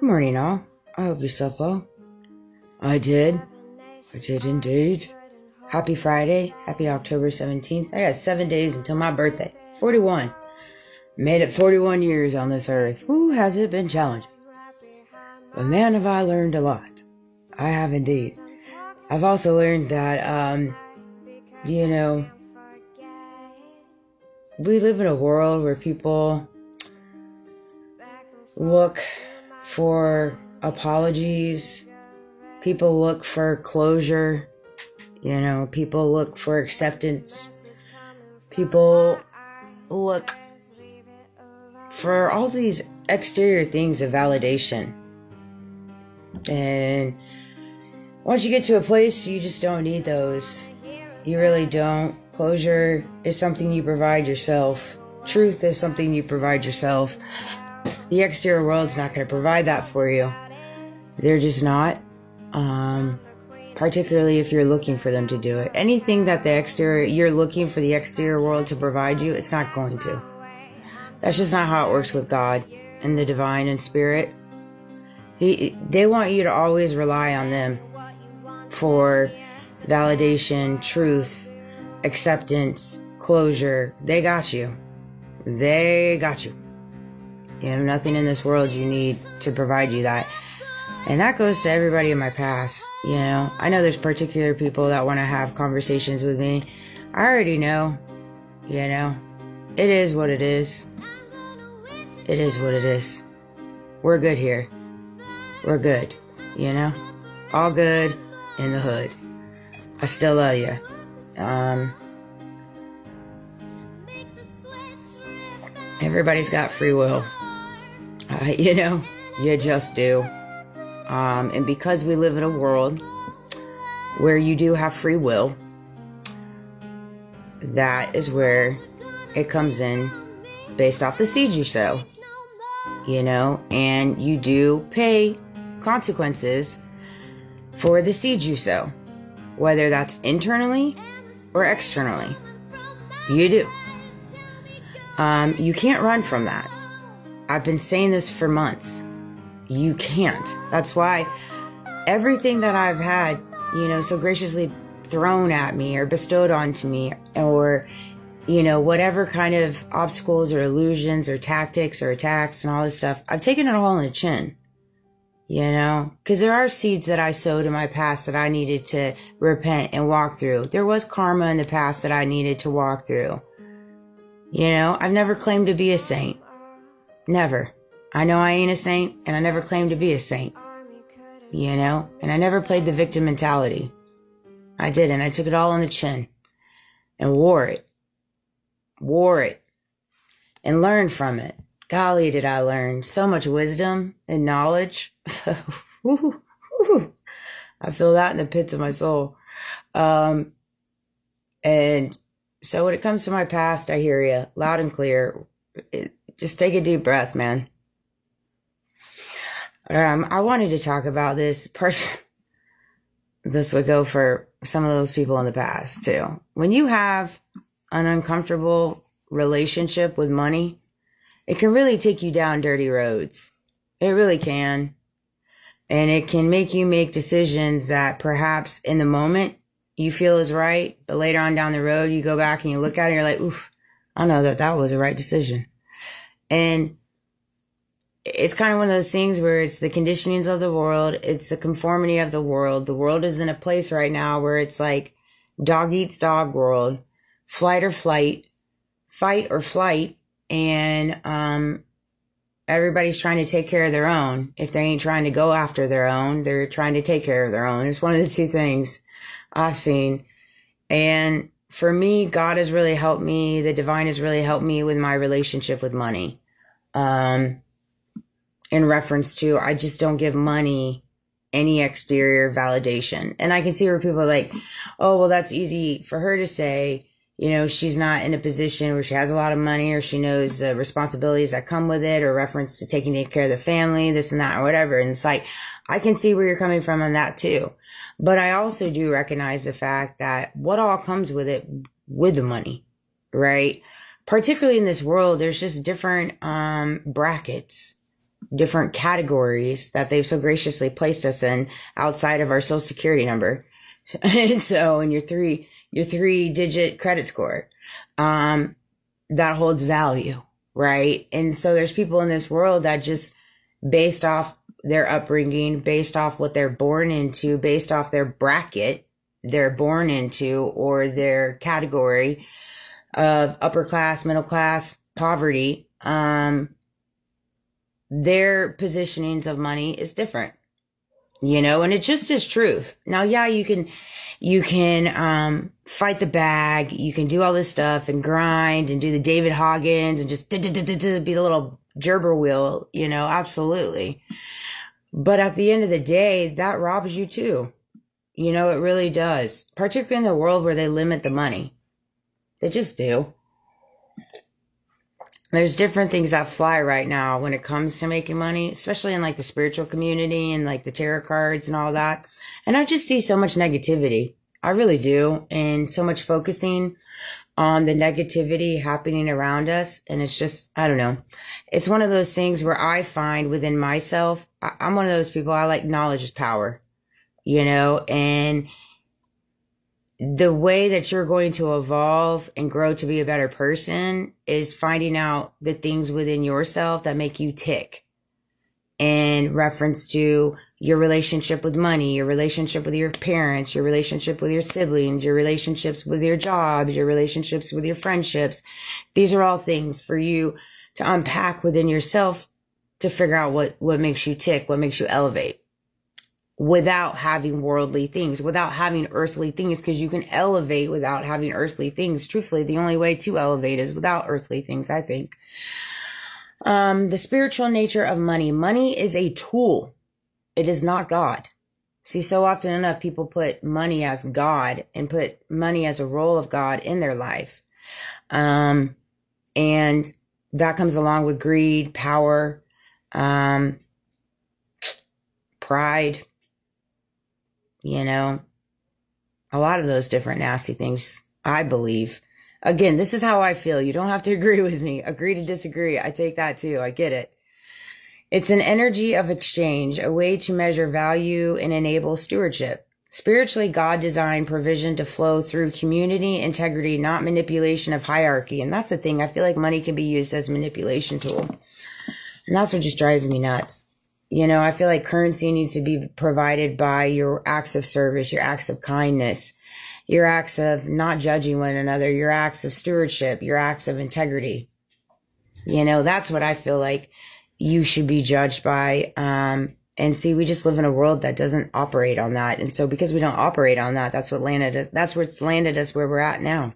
Good morning, all. I hope you slept well. I did. I did indeed. Happy Friday. Happy October 17th. I got 7 days until my birthday. 41. Made it 41 years on this earth. Ooh, has it been challenging. But man, have I learned a lot. I have indeed. I've also learned that, we live in a world where people look for apologies. People look for closure. People look for acceptance. People look for all these exterior things of validation. And once you get to a place, you just don't need those. You really don't. Closure is something you provide yourself. Truth is something you provide yourself. The exterior world's not going to provide that for you. They're just not. Particularly if you're looking for them to do it. Anything that you're looking for the exterior world to provide you, it's not going to. That's just not how it works with God and the divine and spirit. They want you to always rely on them for validation, truth, acceptance, closure. They got you. They got you. Nothing in this world you need to provide you that. And that goes to everybody in my past. I know there's particular people that want to have conversations with me. I already know. It is what it is. It is what it is. We're good here. We're good. All good in the hood. I still love you. Everybody's got free will. You just do. And because we live in a world where you do have free will, that is where it comes in based off the seeds you sow. And you do pay consequences for the seeds you sow, whether that's internally or externally. You do. You can't run from that. I've been saying this for months. You can't. That's why everything that I've had, so graciously thrown at me or bestowed onto me, or, whatever kind of obstacles or illusions or tactics or attacks and all this stuff, I've taken it all in the chin, because there are seeds that I sowed in my past that I needed to repent and walk through. There was karma in the past that I needed to walk through. I've never claimed to be a saint. Never. I know I ain't a saint, and I never claimed to be a saint. And I never played the victim mentality. I didn't. I took it all on the chin and wore it. And learned from it. Golly, did I learn so much wisdom and knowledge. I feel that in the pits of my soul. And so when it comes to my past, I hear you loud and clear. Just take a deep breath, man. I wanted to talk about this. This would go for some of those people in the past too. When you have an uncomfortable relationship with money, it can really take you down dirty roads. It really can. And it can make you make decisions that perhaps in the moment you feel is right, but later on down the road, you go back and you look at it and you're like, oof, I know that was the right decision. And it's kind of one of those things where it's the conditionings of the world. It's the conformity of the world. The world is in a place right now where it's like dog eats dog world, flight or flight, fight or flight. And, everybody's trying to take care of their own. If they ain't trying to go after their own, they're trying to take care of their own. It's one of the two things I've seen. And for me, God has really helped me. The divine has really helped me with my relationship with money. In reference to, I just don't give money any exterior validation. And I can see where people are like, oh, well, that's easy for her to say. She's not in a position where she has a lot of money, or she knows the responsibilities that come with it, or reference to taking care of the family, this and that, or whatever. And it's like, I can see where you're coming from on that too. But I also do recognize the fact that what all comes with it, with the money, right? Particularly in this world, there's just different brackets. different categories that they've so graciously placed us in outside of our social security number. And so, and your three digit credit score, that holds value, right? And so there's people in this world that just based off their upbringing, based off what they're born into, based off their bracket they're born into, or their category of upper class, middle class, poverty, their positionings of money is different, and it just is truth. Now, yeah, you can fight the bag, you can do all this stuff and grind and do the David Hoggins and just be the little gerber wheel, absolutely. But at the end of the day, that robs you too. It really does, particularly in the world where they limit the money. They just do. There's different things that fly right now when it comes to making money, especially in like the spiritual community and like the tarot cards and all that. And I just see so much negativity. I really do. And so much focusing on the negativity happening around us. And it's just, I don't know. It's one of those things where I find within myself, I'm one of those people, I like knowledge is power, and the way that you're going to evolve and grow to be a better person is finding out the things within yourself that make you tick, in reference to your relationship with money, your relationship with your parents, your relationship with your siblings, your relationships with your jobs, your relationships with your friendships. These are all things for you to unpack within yourself to figure out what makes you tick, what makes you elevate, without having worldly things, without having earthly things, because you can elevate without having earthly things. Truthfully, the only way to elevate is without earthly things, I think. The spiritual nature of money. Money is a tool. It is not God. See, so often enough, people put money as God and put money as a role of God in their life. And that comes along with greed, power, pride, a lot of those different nasty things, I believe. Again, this is how I feel. You don't have to agree with me. Agree to disagree. I take that too. I get it. It's an energy of exchange, a way to measure value and enable stewardship. Spiritually, God designed provision to flow through community, integrity, not manipulation of hierarchy. And that's the thing. I feel like money can be used as a manipulation tool. And that's what just drives me nuts. I feel like currency needs to be provided by your acts of service, your acts of kindness, your acts of not judging one another, your acts of stewardship, your acts of integrity. That's what I feel like you should be judged by. And see, we just live in a world that doesn't operate on that. And so because we don't operate on that, that's what's landed us where we're at now.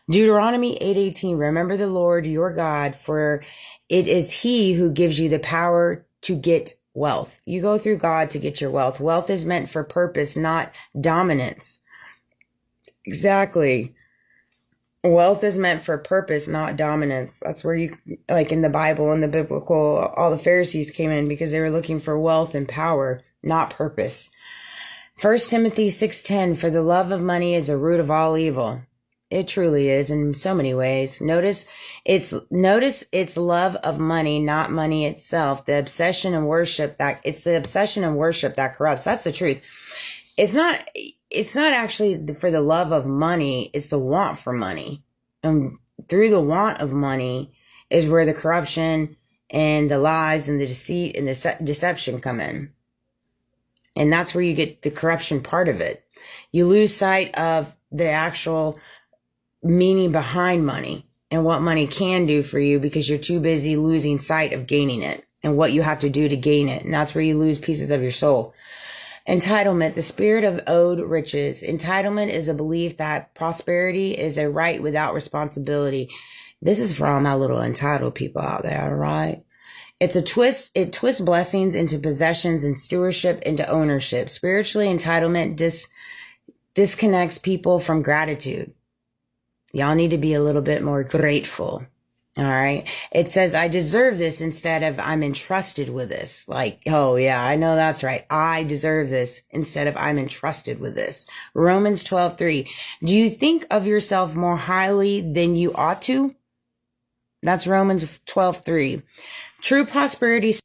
Deuteronomy 8:18, remember the Lord your God, for it is he who gives you the power to get wealth. You go through God to get your wealth. Wealth is meant for purpose, not dominance. Exactly. Wealth is meant for purpose, not dominance. That's where you, like in the Bible and the biblical, all the Pharisees came in because they were looking for wealth and power, not purpose. 1 Timothy 6:10, for the love of money is the root of all evil. It truly is in so many ways. Notice it's love of money, not money itself. The obsession and worship that corrupts. That's the truth. It's not actually for the love of money. It's the want for money. And through the want of money is where the corruption and the lies and the deceit and the deception come in. And that's where you get the corruption part of it. You lose sight of the actual meaning behind money and what money can do for you because you're too busy losing sight of gaining it and what you have to do to gain it. And that's where you lose pieces of your soul. Entitlement, the spirit of owed riches. Entitlement is a belief that prosperity is a right without responsibility. This is for all my little entitled people out there, all right? It's a twist. It twists blessings into possessions and stewardship into ownership. Spiritually, entitlement disconnects people from gratitude. Y'all need to be a little bit more grateful. All right. It says, I deserve this instead of I'm entrusted with this. Like, oh yeah, I know that's right. I deserve this instead of I'm entrusted with this. Romans 12:3. Do you think of yourself more highly than you ought to? That's Romans 12:3. True prosperity